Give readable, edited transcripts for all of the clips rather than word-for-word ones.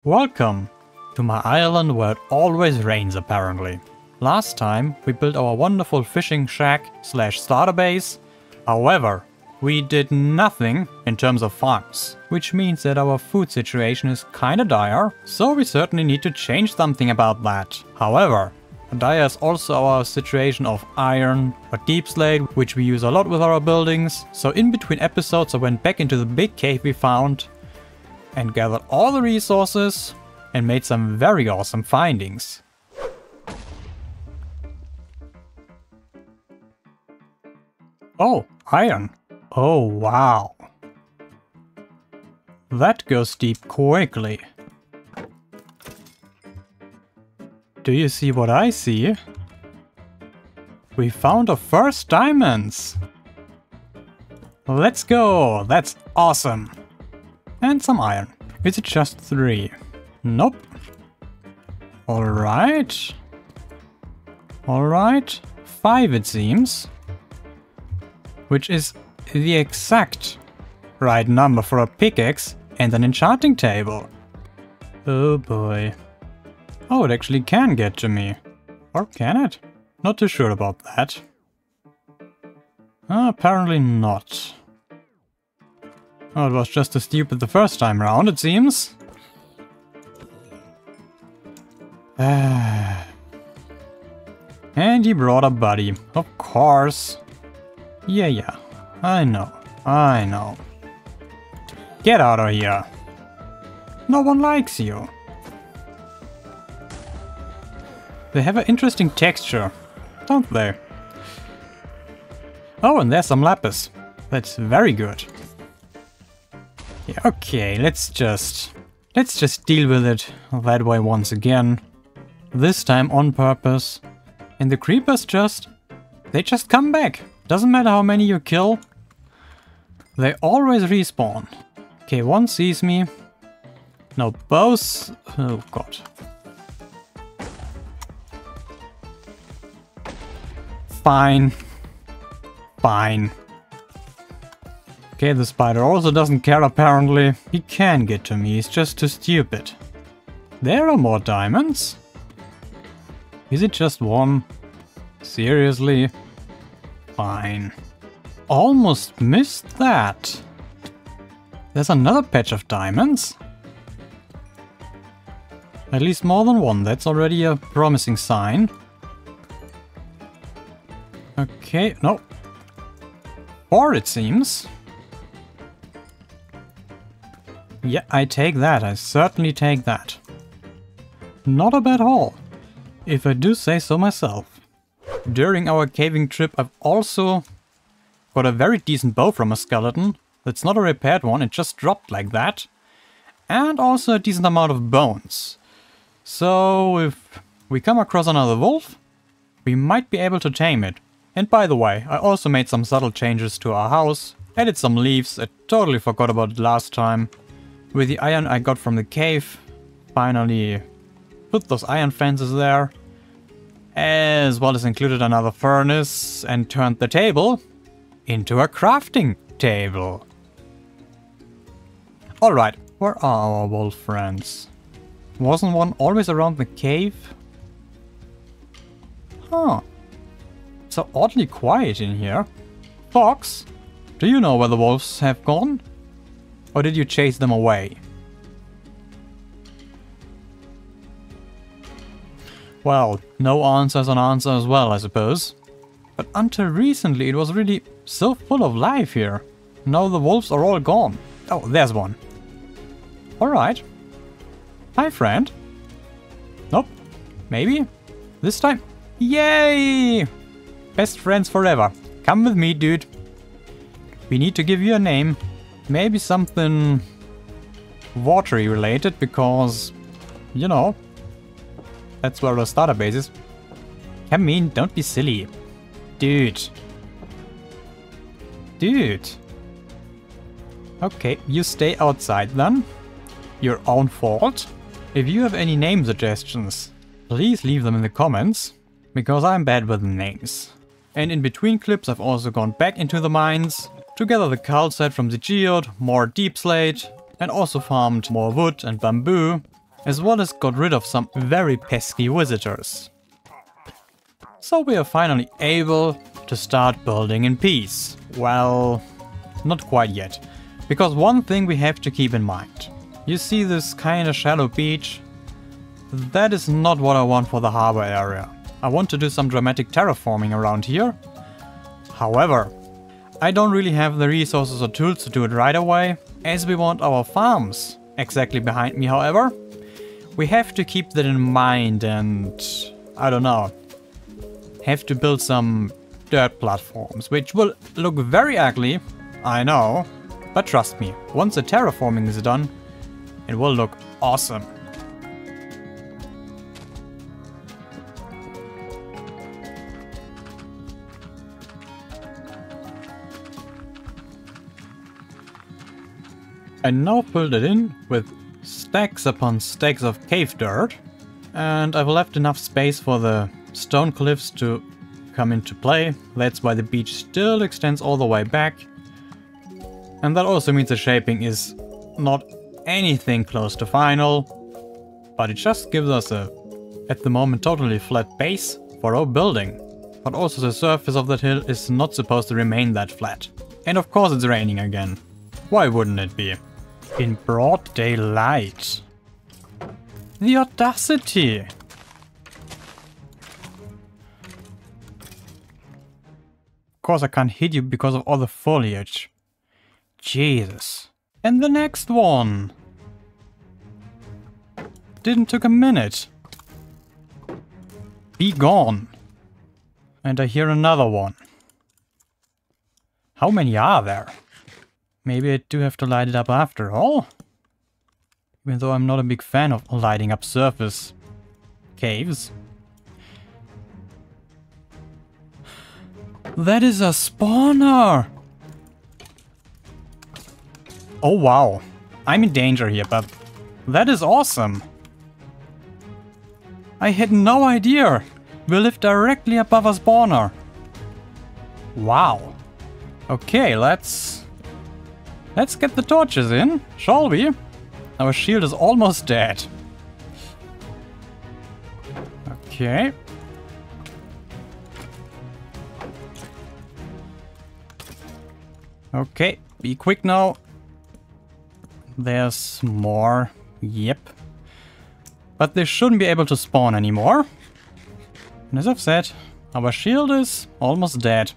Welcome to my island where it always rains apparently. Last time we built our wonderful fishing shack slash starter base. However, we did nothing in terms of farms, which means that our food situation is kinda dire, so we certainly need to change something about that. However, dire is also our situation of iron or deep slate, which we use a lot with our buildings. So in between episodes I went back into the big cave we found and gathered all the resources and made some very awesome findings. Oh, iron. Oh, wow. That goes deep quickly. Do you see what I see? We found our first diamonds. Let's go. That's awesome. And some iron. Is it just 3? Nope. Alright. Alright. 5 it seems. Which is the exact right number for a pickaxe and an enchanting table. Oh boy. Oh, it actually can get to me. Or can it? Not too sure about that. Apparently not. Oh, it was just as stupid the first time round, it seems. And he brought a buddy. Of course. Yeah. I know. Get out of here. No one likes you. They have an interesting texture, don't they? Oh, and there's some lapis. That's very good. Yeah, okay, let's just deal with it that way once again. This time on purpose. And the creepers they just come back. Doesn't matter how many you kill. They always respawn. Okay, one sees me. No, both. Oh god. Fine. Okay, the spider also doesn't care apparently. He can get to me, he's just too stupid. There are more diamonds. Is it just one? Seriously? Fine. Almost missed that. There's another patch of diamonds. At least more than one, that's already a promising sign. Okay, no. 4 it seems. Yeah, I take that, I certainly take that. Not a bad haul, if I do say so myself. During our caving trip I've also got a very decent bow from a skeleton. That's not a repaired one, it just dropped like that. And also a decent amount of bones. So if we come across another wolf, we might be able to tame it. And by the way, I also made some subtle changes to our house. Added some leaves, I totally forgot about it last time. With the iron I got from the cave, finally put those iron fences there. As well as included another furnace and turned the table into a crafting table. Alright, where are our wolf friends? Wasn't one always around the cave? Huh. So oddly quiet in here. Fox, do you know where the wolves have gone? Or did you chase them away? Well, no answer's an answer as well, I suppose. But until recently it was really so full of life here. Now the wolves are all gone. Oh, there's one. Alright. Hi, friend. Nope. Maybe? This time? Yay! Best friends forever. Come with me, dude. We need to give you a name. Maybe something watery related, because, you know, that's where the starter base is. Come in, don't be silly. Dude. Okay, you stay outside then. Your own fault. If you have any name suggestions, please leave them in the comments, because I'm bad with names. And in between clips I've also gone back into the mines to gather the coal set from the geode, more deep slate, and also farmed more wood and bamboo. as well as got rid of some very pesky visitors. So we are finally able to start building in peace. Well, not quite yet, because one thing we have to keep in mind. You see this kinda shallow beach? That is not what I want for the harbor area. I want to do some dramatic terraforming around here. However, I don't really have the resources or tools to do it right away, as we want our farms exactly behind me. However, we have to keep that in mind and, I don't know, have to build some dirt platforms, which will look very ugly, I know, but trust me, once the terraforming is done, it will look awesome. I now filled it in with stacks upon stacks of cave dirt, and I've left enough space for the stone cliffs to come into play. That's why the beach still extends all the way back, and that also means the shaping is not anything close to final, but it just gives us a, at the moment, totally flat base for our building. But also the surface of that hill is not supposed to remain that flat. And of course it's raining again. Why wouldn't it be? In broad daylight. The audacity! Of course I can't hit you because of all the foliage. Jesus. And the next one! Didn't took a minute. Be gone. And I hear another one. How many are there? Maybe I do have to light it up after all? Even though I'm not a big fan of lighting up surface caves. That is a spawner! Oh wow, I'm in danger here, but that is awesome. I had no idea. We live directly above a spawner. Wow. Okay, let's get the torches in, shall we? Our shield is almost dead. Okay. Okay, be quick now. There's more. Yep. But they shouldn't be able to spawn anymore. And as I've said, our shield is almost dead.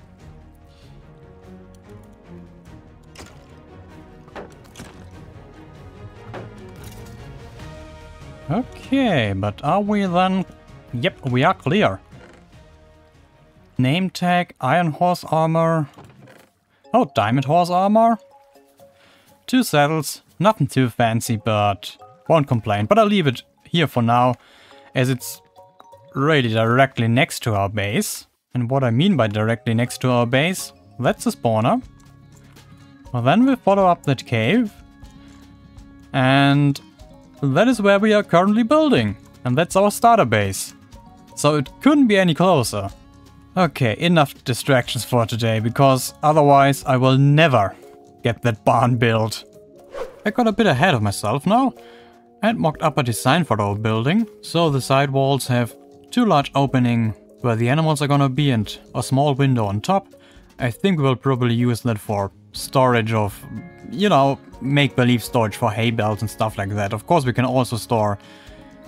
Okay, but are we then... Yep, we are clear. Name tag, iron horse armor. Oh, diamond horse armor. 2 saddles, nothing too fancy, but won't complain. But I'll leave it here for now, as it's really directly next to our base. And what I mean by directly next to our base, that's the spawner. Well, then we follow up that cave. And that is where we are currently building. And that's our starter base. So it couldn't be any closer. Okay, enough distractions for today, because otherwise I will never get that barn built. I got a bit ahead of myself now and mocked up a design for our building. So the side walls have 2 large openings where the animals are gonna be and a small window on top. I think we will probably use that for storage of, you know, make-believe storage for hay bales and stuff like that. Of course we can also store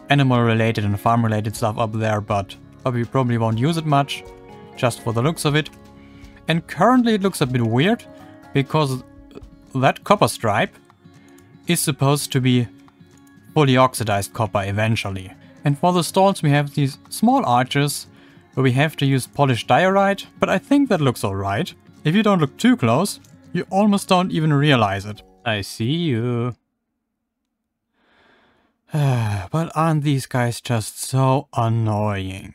animal-related and farm-related stuff up there, but we probably won't use it much, just for the looks of it. And currently it looks a bit weird, because that copper stripe is supposed to be fully oxidized copper eventually. And for the stalls we have these small arches where we have to use polished diorite, but I think that looks alright. If you don't look too close, you almost don't even realize it. I see you. But aren't these guys just so annoying?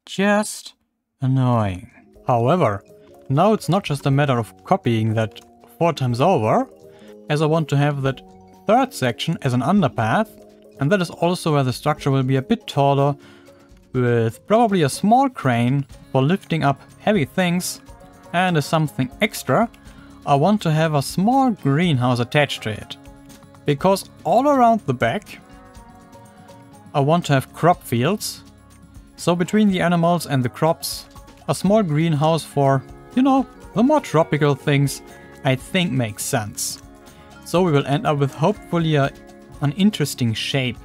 Just annoying. However, now it's not just a matter of copying that 4 times over, as I want to have that 3rd section as an underpath, and that is also where the structure will be a bit taller, with probably a small crane for lifting up heavy things, and as something extra, I want to have a small greenhouse attached to it. Because all around the back, I want to have crop fields. So between the animals and the crops, a small greenhouse for, you know, the more tropical things, I think makes sense. So we will end up with hopefully an interesting shape,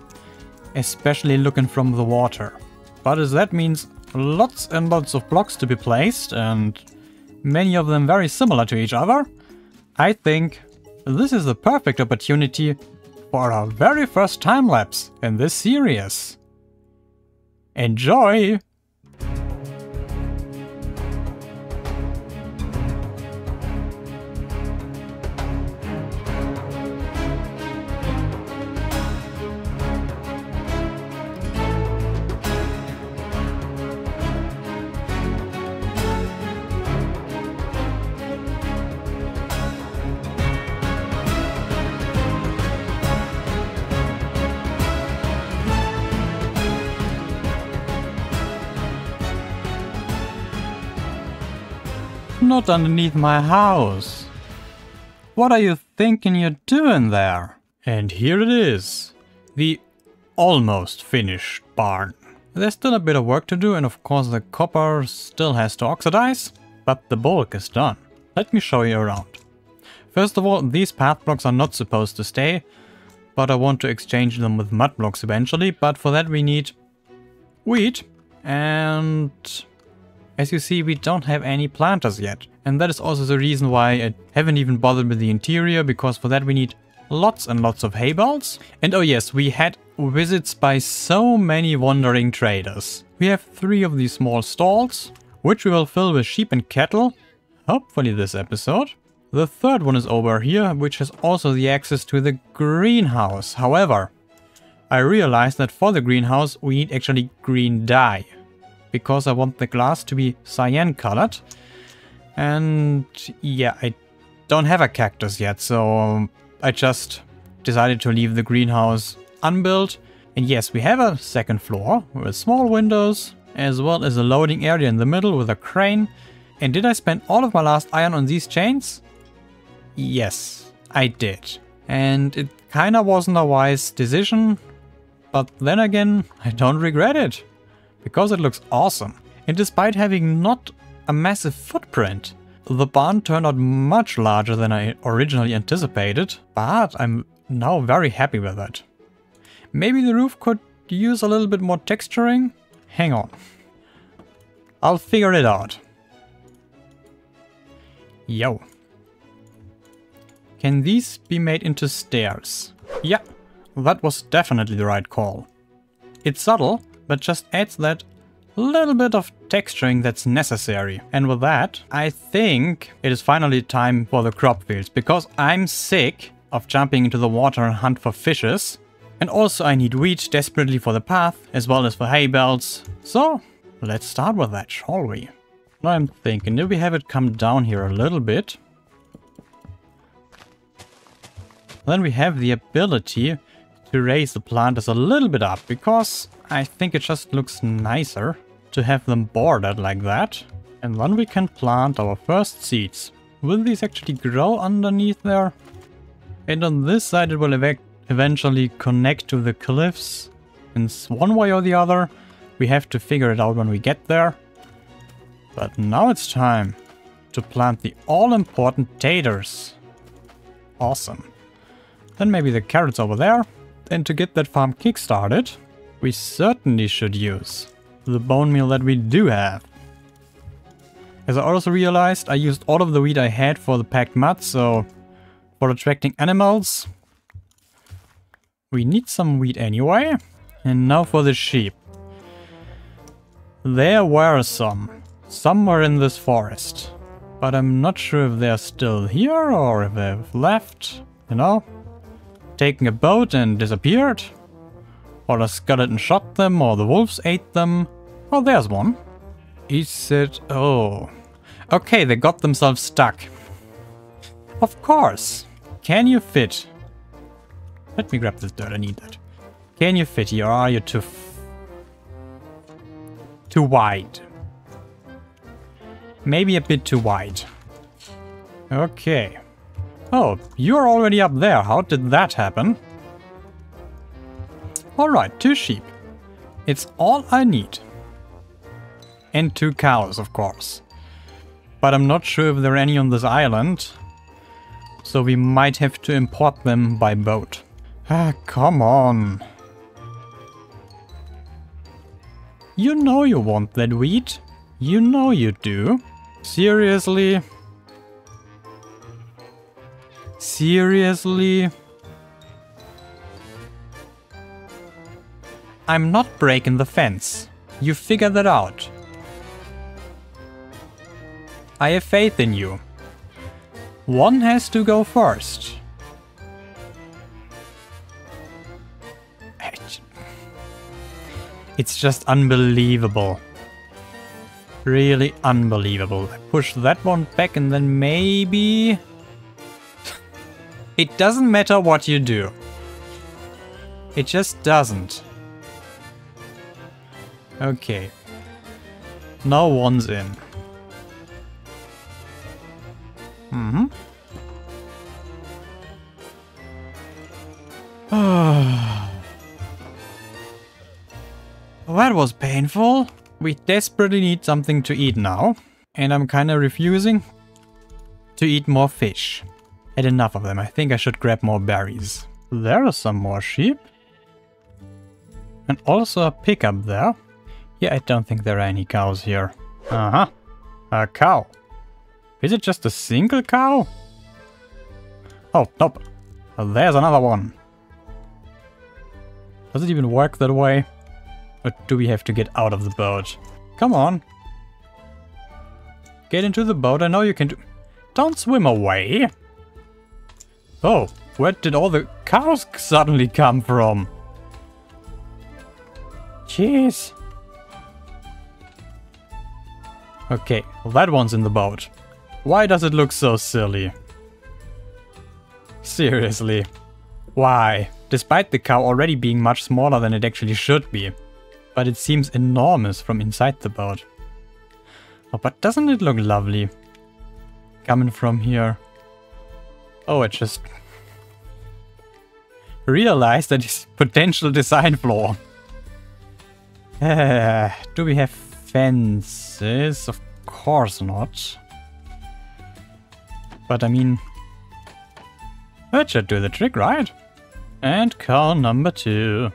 especially looking from the water. But as that means lots and lots of blocks to be placed, and many of them very similar to each other, I think this is the perfect opportunity for our very first time-lapse in this series. Enjoy! Not underneath my house. What are you thinking you're doing there? And here it is. The almost finished barn. There's still a bit of work to do, and of course the copper still has to oxidize, but the bulk is done. Let me show you around. First of all, these path blocks are not supposed to stay, but I want to exchange them with mud blocks eventually, but for that we need wheat, and as you see, we don't have any planters yet. And that is also the reason why I haven't even bothered with the interior, because for that we need lots and lots of hay bales. And oh yes, we had visits by so many wandering traders. We have 3 of these small stalls, which we will fill with sheep and cattle, hopefully this episode. The third one is over here, which has also the access to the greenhouse. However, I realized that for the greenhouse we need actually green dye, because I want the glass to be cyan colored. And yeah, I don't have a cactus yet, so I just decided to leave the greenhouse unbuilt. And yes, we have a second floor with small windows, as well as a loading area in the middle with a crane. And did I spend all of my last iron on these chains? Yes, I did. And it kinda wasn't a wise decision, but then again, I don't regret it, because it looks awesome. And despite having not a massive footprint, the barn turned out much larger than I originally anticipated, but I'm now very happy with it. Maybe the roof could use a little bit more texturing? Hang on. I'll figure it out. Yo. Can these be made into stairs? Yeah, that was definitely the right call. It's subtle, but just adds that little bit of texturing that's necessary. And with that, I think it is finally time for the crop fields, because I'm sick of jumping into the water and hunt for fishes. And also I need wheat desperately for the path, as well as for hay bales. So let's start with that, shall we? Now I'm thinking, if we have it come down here a little bit, then we have the ability to raise the planters a little bit up, because I think it just looks nicer to have them bordered like that. And then we can plant our first seeds. Will these actually grow underneath there? And on this side it will eventually connect to the cliffs in one way or the other. We have to figure it out when we get there. But now it's time to plant the all-important taters. Awesome. Then maybe the carrots over there. And to get that farm kick-started, we certainly should use the bone meal that we do have. As I also realized, I used all of the wheat I had for the packed mud, so for attracting animals, we need some wheat anyway. And now for the sheep. There were some, somewhere in this forest, but I'm not sure if they're still here or if they've left, you know, taken a boat and disappeared. Or a skeleton shot them, or the wolves ate them. Oh, there's one. Is it... oh. Okay, they got themselves stuck. Of course. Can you fit? Let me grab this dirt, I need that. Can you fit here, or are you too wide? Maybe a bit too wide. Okay. Oh, you're already up there. How did that happen? Alright, 2 sheep. It's all I need. And 2 cows, of course. But I'm not sure if there are any on this island. So we might have to import them by boat. Ah, come on. You know you want that wheat. You know you do. Seriously? Seriously? I'm not breaking the fence. You figure that out. I have faith in you. One has to go first. It's just unbelievable. Really unbelievable. Push that one back and then maybe... It doesn't matter what you do. It just doesn't. Okay. Now one's in. Mm-hmm. That was painful. We desperately need something to eat now. And I'm kinda refusing to eat more fish. Had enough of them. I think I should grab more berries. There are some more sheep. And also a pickup there. Yeah, I don't think there are any cows here. Uh-huh. A cow. Is it just a single cow? Oh, nope. There's another one. Does it even work that way? Or do we have to get out of the boat? Come on. Get into the boat. I know you can do... Don't swim away. Oh, where did all the cows suddenly come from? Jeez. Okay, well, that one's in the boat. Why does it look so silly? Seriously. Why? Despite the cow already being much smaller than it actually should be. But it seems enormous from inside the boat. Oh, but doesn't it look lovely? Coming from here. Oh, I just realized that it's potential design flaw. Do we have fences? Of course not. But I mean, that should do the trick, right? And cow number 2.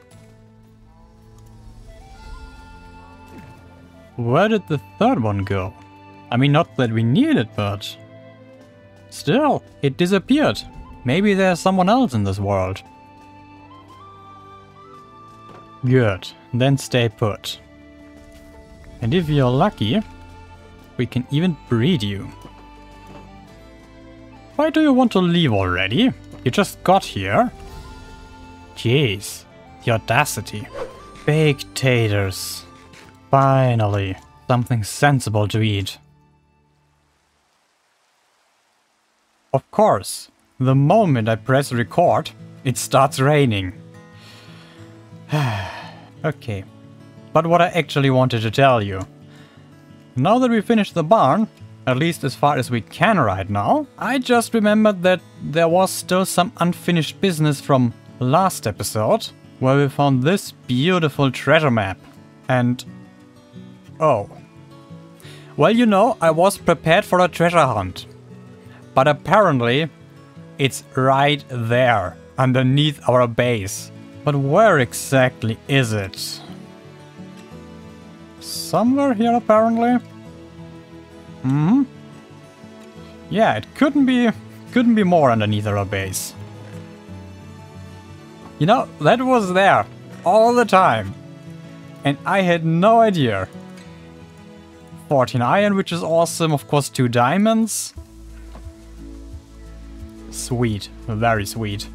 Where did the third one go? I mean, not that we need it, but... Still, it disappeared. Maybe there's someone else in this world. Good, then stay put. And if you're lucky, we can even breed you. Why do you want to leave already? You just got here. Jeez, the audacity. Baked taters. Finally, something sensible to eat. Of course, the moment I press record, it starts raining. Okay, but what I actually wanted to tell you. Now that we finished the barn, at least as far as we can right now, I just remembered that there was still some unfinished business from last episode, where we found this beautiful treasure map. And... oh. Well, you know, I was prepared for a treasure hunt. But apparently, it's right there, underneath our base. But where exactly is it? Somewhere here, apparently. Hmm? Yeah, it couldn't be more underneath our base. You know, that was there all the time. And I had no idea. 14 iron, which is awesome. Of course, 2 diamonds. Sweet. Very sweet.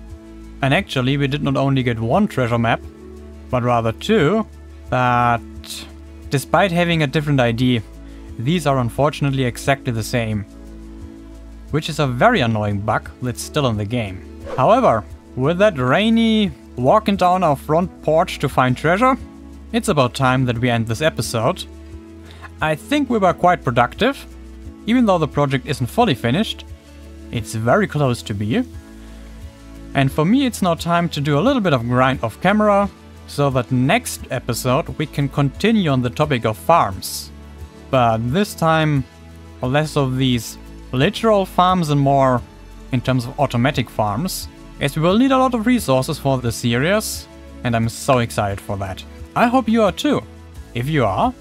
And actually, we did not only get 1 treasure map, but rather 2. But despite having a different ID, these are unfortunately exactly the same. Which is a very annoying bug that's still in the game. However, with that rainy walking down our front porch to find treasure, it's about time that we end this episode. I think we were quite productive. Even though the project isn't fully finished, it's very close to be. And for me, it's now time to do a little bit of grind off camera so that next episode we can continue on the topic of farms. But this time less of these literal farms and more in terms of automatic farms, as we will need a lot of resources for the series, and I'm so excited for that. I hope you are too. If you are,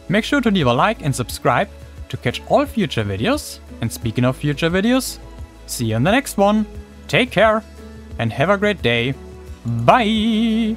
make sure to leave a like and subscribe to catch all future videos. And speaking of future videos, see you in the next one. Take care and have a great day. Bye!